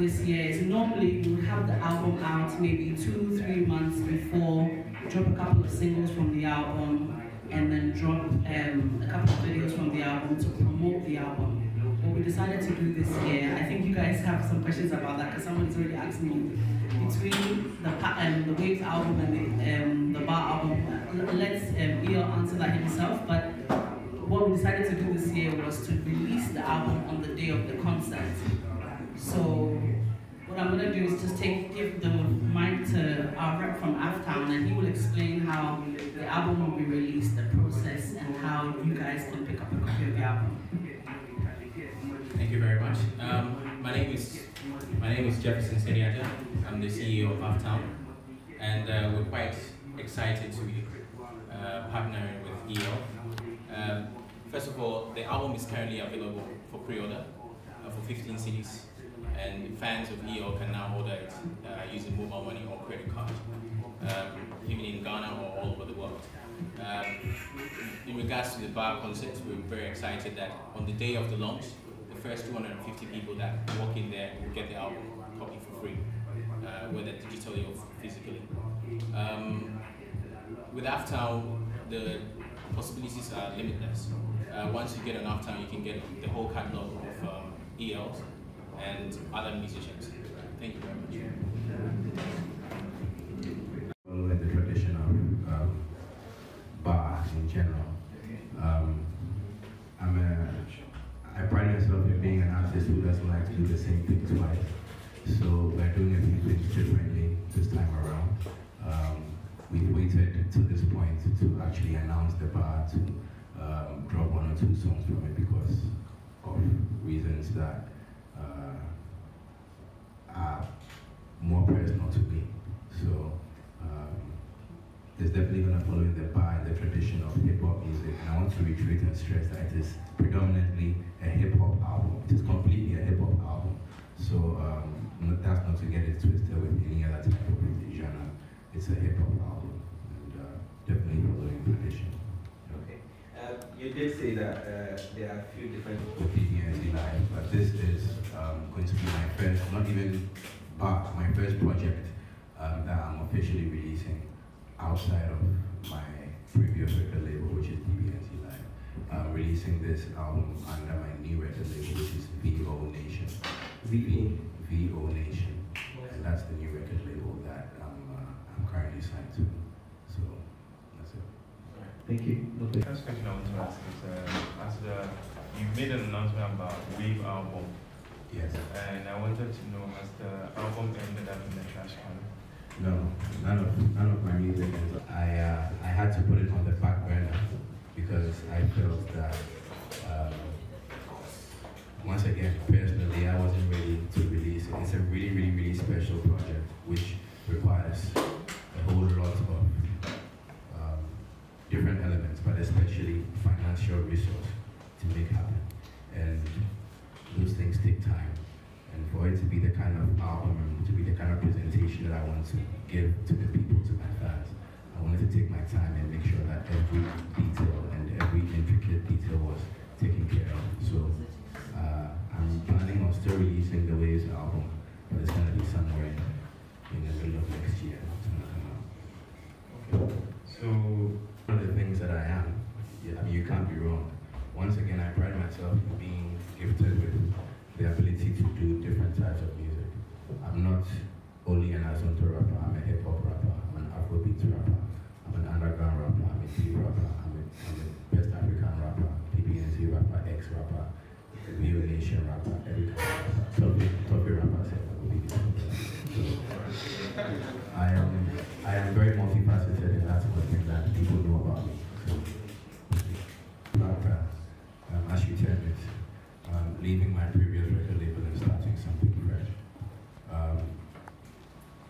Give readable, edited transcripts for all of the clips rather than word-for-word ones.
this year is normally we would have the album out maybe 2-3 months before, drop a couple of singles from the album, and then drop a couple of videos from the album to promote the album. What we decided to do this year, I think you guys have some questions about that because someone's already asked me, between the Waves album and the Bar album, let's EL answer that himself, but what we decided to do this year was to release the album on the day of the concert. So what I'm going to do is just give the mic to our rep from Aftown, and he will explain how the album will be released, the process, and how you guys can pick up a copy of the album. Thank you very much. My name is Jefferson Seriaja. I'm the CEO of Aftown, and we're quite excited to be partnering with EL. First of all, the album is currently available for pre-order for 15 cities, and fans of EL can now order it using mobile money or credit card, even in Ghana or all over the world. In regards to the Bar concert, we're very excited that on the day of the launch, the first 250 people that walk in there will get the album copy for free, whether digitally or physically. With Aftown, the possibilities are limitless. Once you get an Aftown, you can get the whole catalog of ELs and other musicians. Thank you very much. Following the tradition of bar in general, I pride myself in being an artist who doesn't like to do the same thing twice. So we're doing a few things differently this time around. We've waited to this point to actually announce the bar to drop 1 or 2 songs from it because of reasons that are more personal to me. So it's definitely going to follow in the bar and the tradition of hip-hop music, and I want to reiterate and stress that it is predominantly a hip-hop album. It is completely a hip-hop album. So that's not to get it twisted with any other type of genre. It's a hip-hop album, and definitely following tradition. Okay. You did say that there are a few different BBNZ Live, but this is going to be my first, not even my first project that I'm officially releasing outside of my previous record label, which is BBNZ Live. I'm releasing this album under my new record label, which is VO Nation. VO Nation, and that's the new record label that I'm currently signed to. So that's it. Thank you. The first question I want to ask is, you made an announcement about Wave album. Yes. And I wanted to know, has the album ended up in the trash can? No, none of my music. I had to put it on the back burner because I felt that once again, personally, I wasn't ready to release it. It's a really, really, really special project which requires a whole lot of different elements, but especially financial resource to make happen. And those things take time. And for it to be the kind of album and to be the kind of presentation that I want to give to the people, to my fans, I wanted to take my time and make sure that every detail and every intricate detail was taken care of. So I'm planning on still releasing the Waves album, but it's going to be somewhere in the middle of next year. Okay. So one of the things that I am, I mean, you can't be wrong. Once again, I pride myself in being gifted with the ability to do different types of music. I'm not only an Azonto rapper, I'm a hip hop rapper, I'm an Afrobeat rapper, I'm an underground rapper, I'm a P rapper, I'm a West African rapper, BBNZ rapper, X rapper, Neo Nation rapper, every kind of rapper, Toffee rapper, I am very multifaceted, and that's one thing that people know about me. So, as you term it, leaving my previous record label and starting something fresh.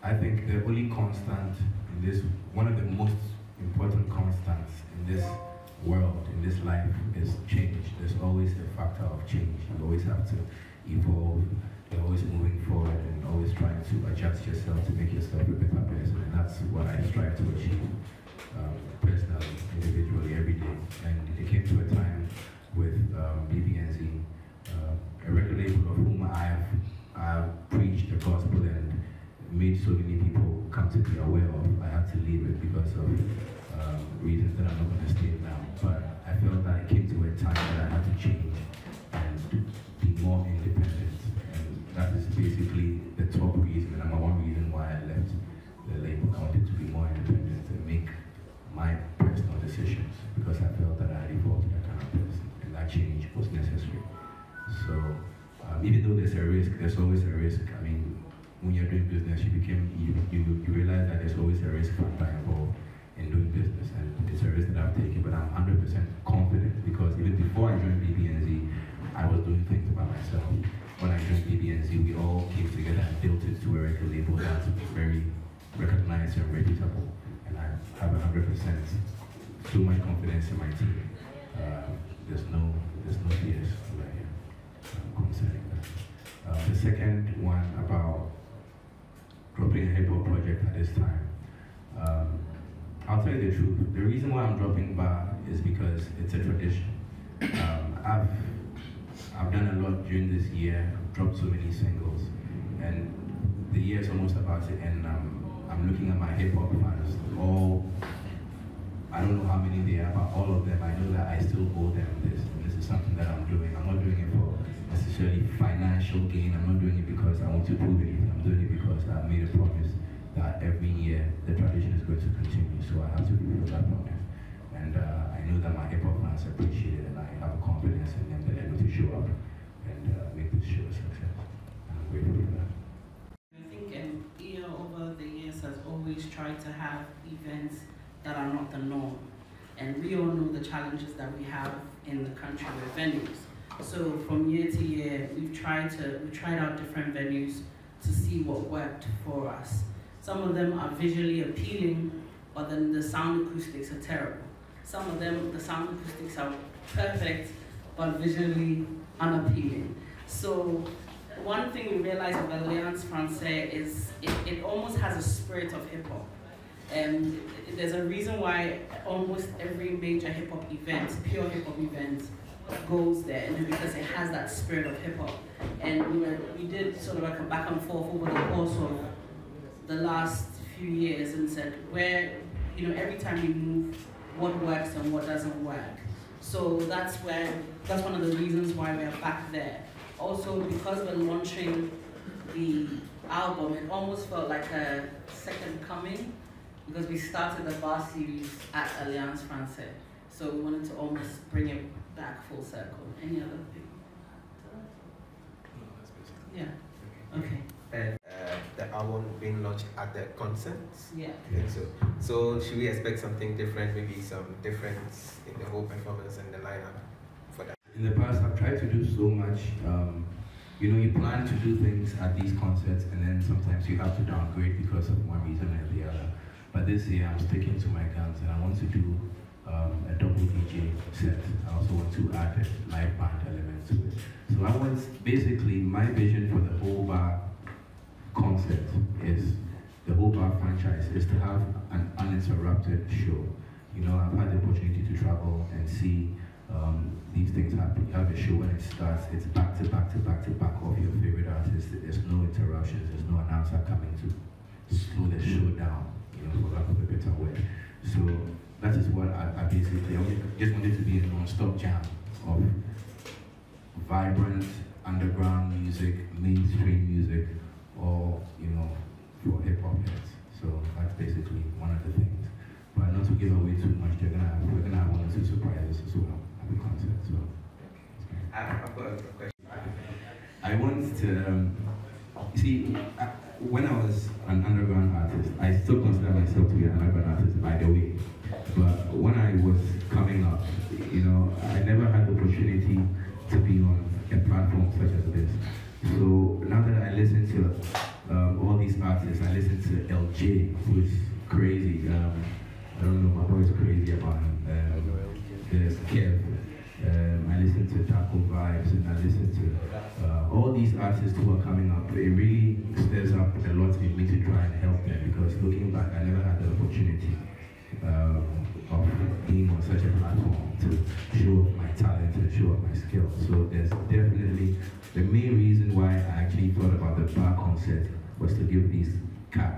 I think the only constant in this, one of the most important constants in this world, in this life, is change. There's always the factor of change. You always have to evolve. You're always moving forward and always trying to adjust yourself to make yourself a better person. And that's what I strive to achieve personally, individually, every day. And it came to a time with BBNZ, a record label of whom I have preached made so many people come to be aware of, I had to leave it because of reasons that I'm not going to state now. But I felt that it came to a time that I had to change and be more independent. And that is basically the top reason, the number one reason why I left the label. I wanted to be more independent and make my personal decisions because I felt that I had evolved to that kind of person, and that change was necessary. So even though there's a risk, there's always a risk. I mean, when you're doing business, you realize that there's always a risk factor involved in doing business, and it's a risk that I've taken, but I'm 100% confident because even before I joined BBNZ, I was doing things by myself. When I joined BBNZ, we all came together and built it to a record label that's very recognized and reputable, and I have 100% too much confidence in my team. There's no fears concerning that. The second one about dropping a hip-hop project at this time. I'll tell you the truth. The reason why I'm dropping Bar is because it's a tradition. I've done a lot during this year. I've dropped so many singles, and the year is almost about to end. I'm looking at my hip-hop fans. I don't know how many they are, but all of them, I know that I still owe them this. And this is something that I'm doing. I'm not doing it for necessarily financial gain. I'm not doing it because I want to prove anything. I'm doing it because I've made a promise that every year the tradition is going to continue. So I have to fulfill that promise. And I know that my hip-hop fans appreciate it, and I have confidence in them that they're going to show up and make this show a success. And I'm grateful for that. I think EO over the years has always tried to have events that are not the norm. And we all know the challenges that we have in the country with venues. So from year to year, we've tried out different venues to see what worked for us. Some of them are visually appealing, but then the sound acoustics are terrible. Some of them, the sound acoustics are perfect, but visually unappealing. So one thing we realized with Alliance Française is it almost has a spirit of hip hop. And there's a reason why almost every major hip hop event, pure hip hop event, goes there, and because it has that spirit of hip hop. And we did sort of like a back and forth over the course of the last few years and said where, every time we move, what works and what doesn't work. So that's one of the reasons why we're back there. Also, because we're launching the album, it almost felt like a second coming, because we started the Bar series at Alliance Française. So we wanted to almost bring it back full circle. Any other thing? Yeah. Okay. And the album being launched at the concerts? Yeah. I think so. So should we expect something different, maybe some difference in the whole performance and the lineup for that? In the past, I've tried to do so much. You plan to do things at these concerts, and then sometimes you have to downgrade because of one reason or the other. But this year, I'm sticking to my guns, and I want to do a double DJ set. I also want to add a live band element to it. So basically, my vision for the whole Bar concept is, the whole Bar franchise is to have an uninterrupted show. I've had the opportunity to travel and see these things happen. You have a show when it starts, it's back to back to back to back of your favorite artists. There's no interruptions, there's no announcer coming to slow the show down, for lack of a better word. So that is what I basically, just wanted to be a non-stop jam of vibrant underground music, mainstream music, or for hip-hop heads. So that's basically one of the things. But not to give away too much, we're gonna have one or two surprises as well at the concert. So I've got a question. I want to when I was an underground artist, I still consider myself to be an underground artist, by the way. But when I was coming up, I never had the opportunity to be on a platform such as this. So now that I listen to all these artists, I listen to LJ, who's crazy. I don't know, my boy's crazy about him. There's Kev. I listen to Taco Vibes, and I listen to all these artists who are coming up. It really stirs up a lot in me to try and help them, because looking back, I never had the opportunity of being on such a platform to show off my talent and show off my skills. So there's definitely, the main reason why I actually thought about the Bar concert was to give these cats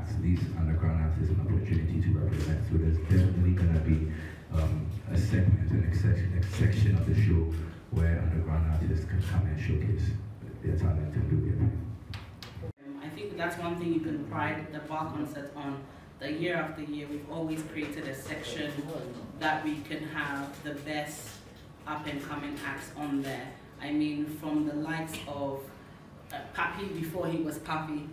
to an section of the show where underground artists can come and showcase their talent and do their thing. I think that's one thing you can pride the bar concert on. The year after year, we've always created a section that we can have the best up and coming acts on there. I mean, from the likes of Papi before he was Papi,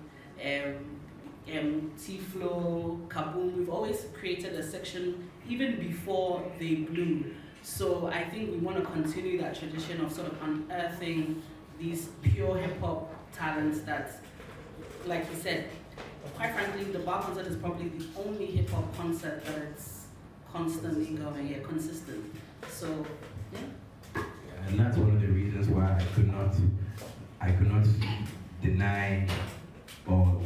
T-Flow, Kaboom. We've always created a section even before they blew. So I think we want to continue that tradition of sort of unearthing these pure hip-hop talents that, like you said, quite frankly, the bar concert is probably the only hip-hop concert that it's constantly going, consistent. So, yeah. And that's one of the reasons why I could not deny or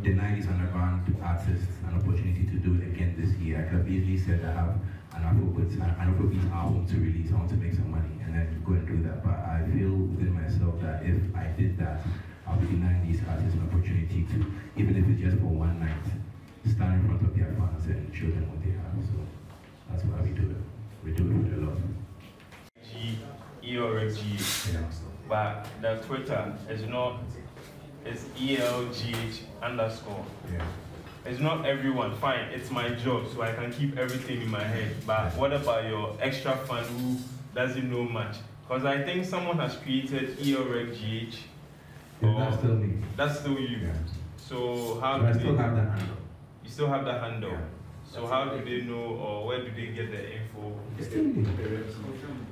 deny these underground artists an opportunity to do it again this year. I could have easily said I have an Afrobeat album to release, I want to make some money, and then go and do that. But I feel within myself that if I did that, I'll be denying these artists an opportunity to, even if it's just for one night, stand in front of their fans and show them what they have. So that's why we do it. We do it for the love. ELGH, Yeah. but the Twitter is not, it's ELGH underscore. Yeah. It's not everyone, fine, it's my job, so I can keep everything in my head. But what about your extra fan who doesn't know much? Because I think someone has created ELGH. Yeah, that's still me. That's still you. Yeah. So how So I do still they, have that handle. you still have the handle? Yeah. So how do they know, or where do they get the info? It's still me.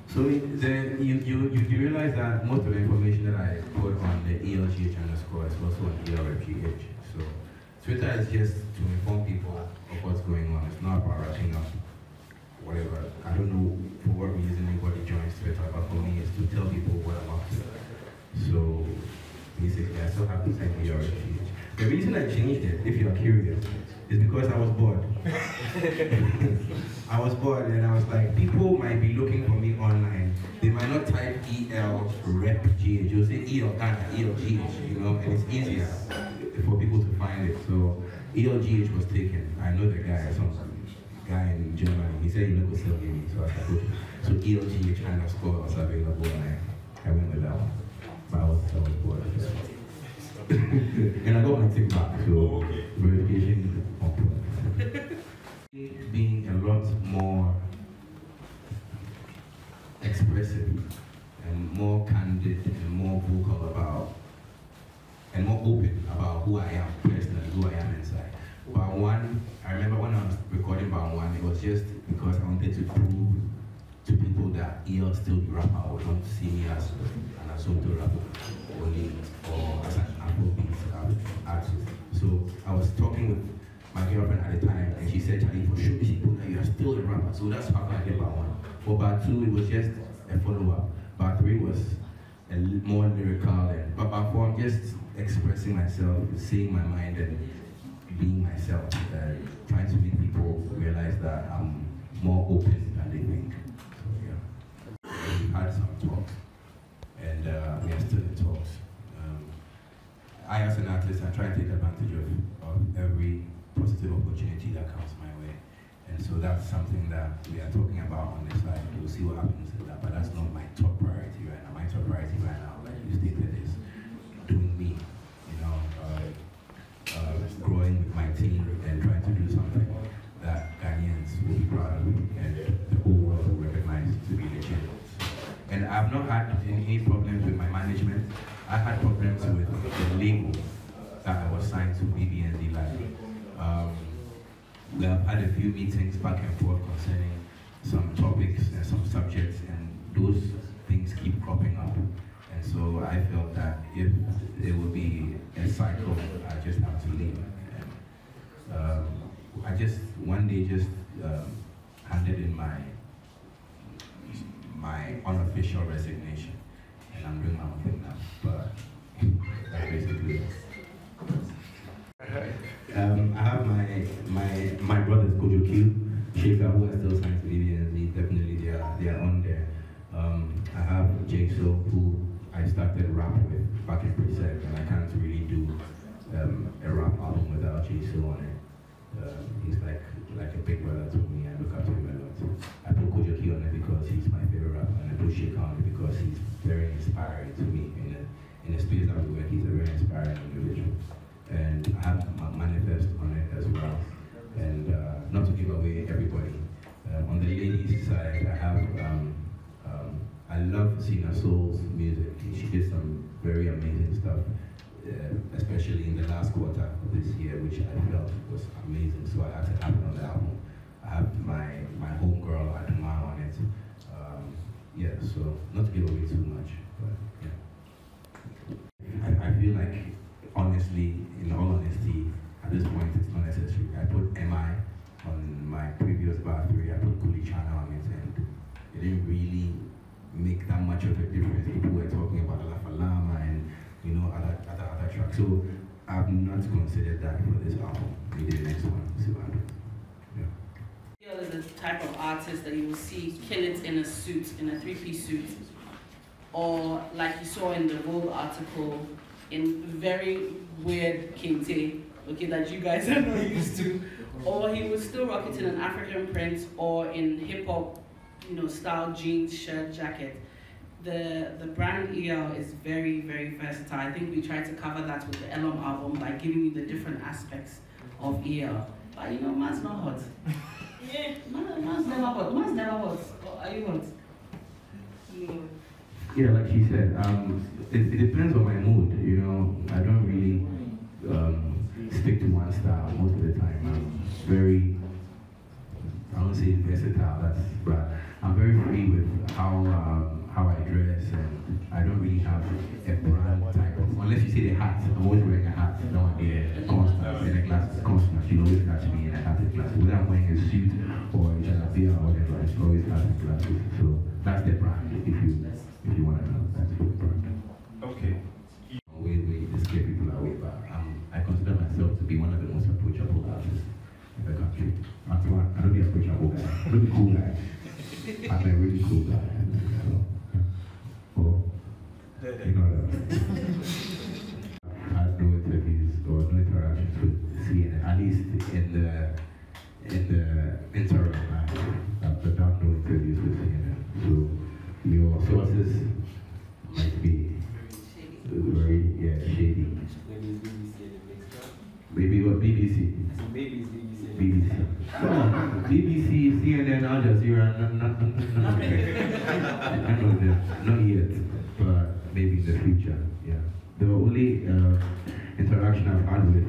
So then you realize that most of the information that I put on the ELGH underscore is also on ELGH. So Twitter is just to inform people of what's going on. It's not about wrapping up whatever. I don't know for what reason anybody joins Twitter, but for me it's to tell people what I'm up to. So basically I still have the same ELGH. The reason I changed it, if you're curious, is because I was bored. I was bored and I was like, people might be looking for me online. They might not type EL rep GH. You'll say EL Ghana, EL GH, and it's easier for people to find it. So EL GH was taken. I know the guy, some guy in Germany. He said he looked still give me, so I said, okay. So EL GH underscore was available and I went with that one. But I was bored. And I got my tick back, so verification on point. Being a lot more expressive and more candid and more vocal about and more open about who I am personally, who I am inside. Bar one, I remember when I was recording Bar one, it was just because I wanted to prove to people that EL still the rapper would not see me as an Asonto rapper only or as an Afrobeat artist. So I was talking with my girlfriend at the time and she said, Charlie, for sure people that you are still a rapper. So that's how I did Bar one. For Bar two, it was just a follow-up. Bar three was more lyrical, but Bar four, I'm just expressing myself, saying my mind and being myself, trying to make people realize that I'm more open than they think. We've had some talks, and we are still in talks. I, as an artist, I try to take advantage of every positive opportunity that comes my way. And so that's something that we are talking about on this side. We'll see what happens with that, but that's not my top priority right now. My top priority right now, like you stated, is doing me, growing with my team and trying to do something that Ghanaians will be proud of and the whole world will recognize to be legit. And I've not had any problems with my management. I had problems with the label that I was signed to, BBNZ Live. We have had a few meetings back and forth concerning some topics and some subjects, and those things keep cropping up. And so I felt that if it would be a cycle, I just have to leave. And, I just one day handed in my unofficial resignation, and I'm doing my own thing now. But that's basically it. I have my brothers, Kojo Q, Shaker, who are still signed to BBNZ. Definitely they are on there. I have J-So, who I started rap with back in Preset, and I can't really do a rap album without J-So on it. He's like a big brother to me. I look up to him a lot. I put Kojoki on it because he's my favorite rapper, and I put Sheikh on it because he's very inspiring to me. In the space that we work, he's a very inspiring individual. And I have my manifest on it as well. And not to give away everybody, on the ladies' side, I have, I love Sina Soul's music. She did some very amazing stuff, especially in the last quarter of this year, which I felt was amazing. So I had to have it on the album. I have my homegirl Adama on it. Yeah, so not to give away too much, but yeah. I feel like, honestly, in all honesty, at this point it's not necessary. I put MI on my previous bar 3, I put Kuli Chana on it, and it didn't really make that much of a difference. People were talking about La Falama and other tracks. So I've not considered that for this album. Maybe the next one, see what happens. Yeah. Is the type of artist that you will see kill it in a suit, in a 3-piece suit, or like you saw in the Vogue article, in very weird kente, okay, that you guys are not used to, or he would still rock it in an African print or in hip hop, style jeans, shirt, jacket. The brand EL is very, very versatile. I think we tried to cover that with the Elom album by giving you the different aspects of EL. But man's not hot. Yeah, man's never hot. Man's never hot. Are you hot? Yeah, like she said, it depends on my mood. I don't really stick to one style most of the time. I'm very, I won't say versatile, but I'm very free with how I dress, and I don't really have a brand type of, unless you say the hat. I'm always wearing a hat, no idea, constant, and a glasses, constant. You always catch me in a hat and glasses. Whether I'm wearing a suit or a jalabia or whatever, it's always hat and glasses. So that's the brand, if you want to know. That's the brand. Okay. We scare people away, but I consider myself to be one of the most approachable artists in the country. I don't be approachable guy. I'm a cool guy. I'm a really cool guy. I had no interviews or no interactions with CNN, at least in the interim. I've done no interviews with CNN. So your sources might be very shady. Maybe what, BBC? BBC. BBC, CNN, Al Jazeera, I know them, not yet, but maybe in the future, yeah. The only interaction I've had with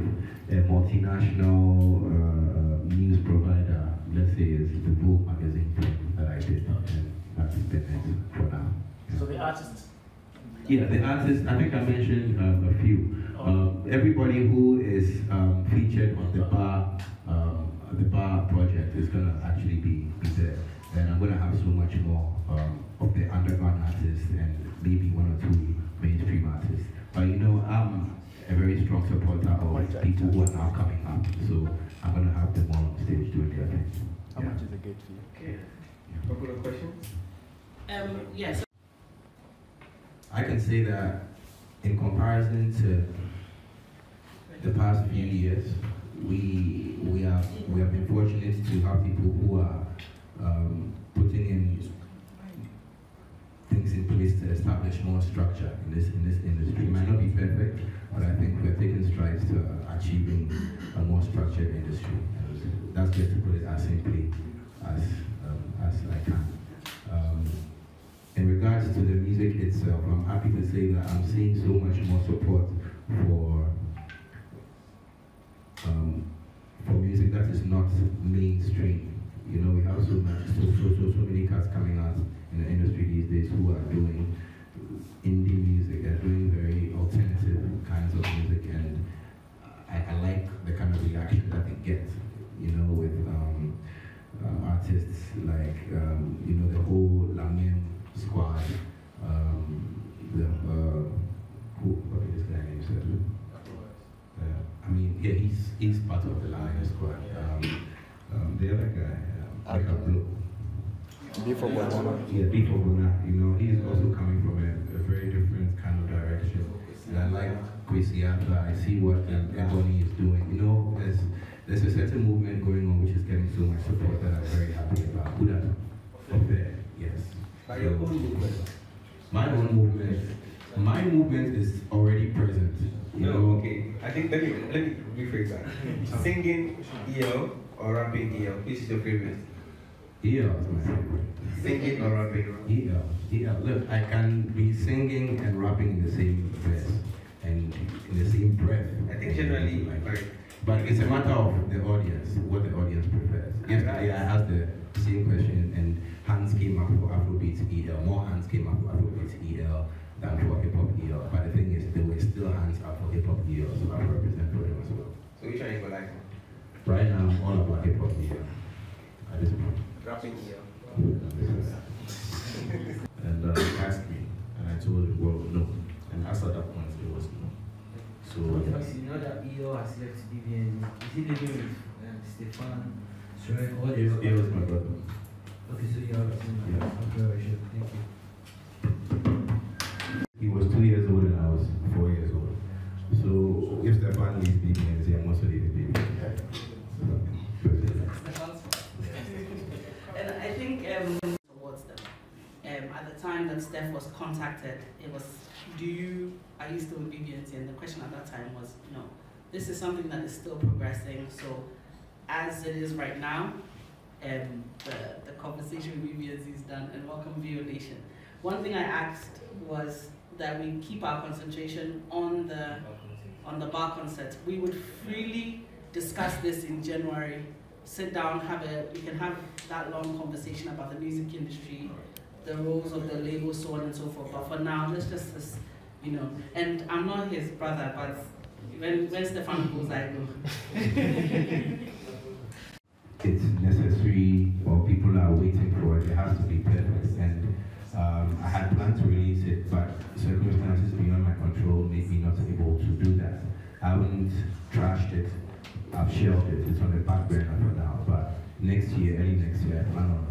a multinational news provider, let's say, is the Vogue magazine thing that I did, and that's been it for now. Yeah. So the artists? Yeah, the artists, I think I mentioned a few. Everybody who is featured on the bar project is gonna actually be there, and I'm gonna have so much more of the underground artists and maybe 1 or 2 mainstream artists. But I'm a very strong supporter of people who are now coming up, so I'm gonna have them all on stage doing their thing. How much is a gate fee? Okay. Couple of questions? Yes. I can say that in comparison to the past few years, we have been fortunate to have people who are putting in things in place to establish more structure in this industry. It might not be perfect, but I think we're taking strides to achieving a more structured industry. And that's just to put it as simply as I can. In regards to the music itself, I'm happy to say that I'm seeing so much more support for music that is not mainstream. We have so many cats coming out in the industry these days who are doing indie music. They're doing very alternative kinds of music, and I like the kind of reaction that they get. With artists like the whole Lamim squad. What is this guy named? He's part of the Lamim squad. The other guy, Blue. Before Bonana. Yeah, before Bonana. He's also coming from a very different kind of direction. And I like Kwesi Arthur. I see what Ebony is doing. there's a certain movement going on which is getting so much support that I'm very happy about. Put that up there, yes. By your own movement. My own movement. My movement is already present. No, okay. I think let me rephrase that. Singing EL or rapping EL, which is your favorite? EL is my favorite. Singing or rapping? EL. Look, I can be singing and rapping in the same verse and in the same breath. I think generally, but it's a matter of the audience, what the audience prefers. Yesterday I asked the same question and hands came up for Afrobeat EL. More hands came up for Afrobeat EL than for hip hop EL. But the thing is, there were still hands up for hip hop EL, so I represent for them as well. So which one you go like? Right now, I'm all about hip hop EL. At this point. Rapping EL. And asked me, and I told him, well, no. And as at that point, it was no. So you know that EO has left BBNZ. Is he living with Stefan? Sorry, what EO is my brother. Okay, so you have seen that. Yeah. Okay, sure. Thank you. He was 2 years old and I was 4 years old. So if Stefan leaves BBNZ, I'm also leaving BBNZ. And I think towards them. At the time that Steph was contacted, it was, are you still with BBNZ? And the question at that time was, no. This is something that is still progressing. So as it is right now, the conversation with BBNZ is done, and welcome VO Nation. One thing I asked was that we keep our concentration on the bar concerts. We would freely discuss this in January, sit down, we can have that long conversation about the music industry, the roles of the label, so on and so forth. But for now, let's just, you know, and I'm not his brother, but when Stefan goes, I go. It's necessary, or people are waiting for it. It has to be perfect. And I had planned to release it, but circumstances beyond my control made me not able to do that. I haven't trashed it. I've shelved it. It's on the back burner for now. But next year, early next year, I plan on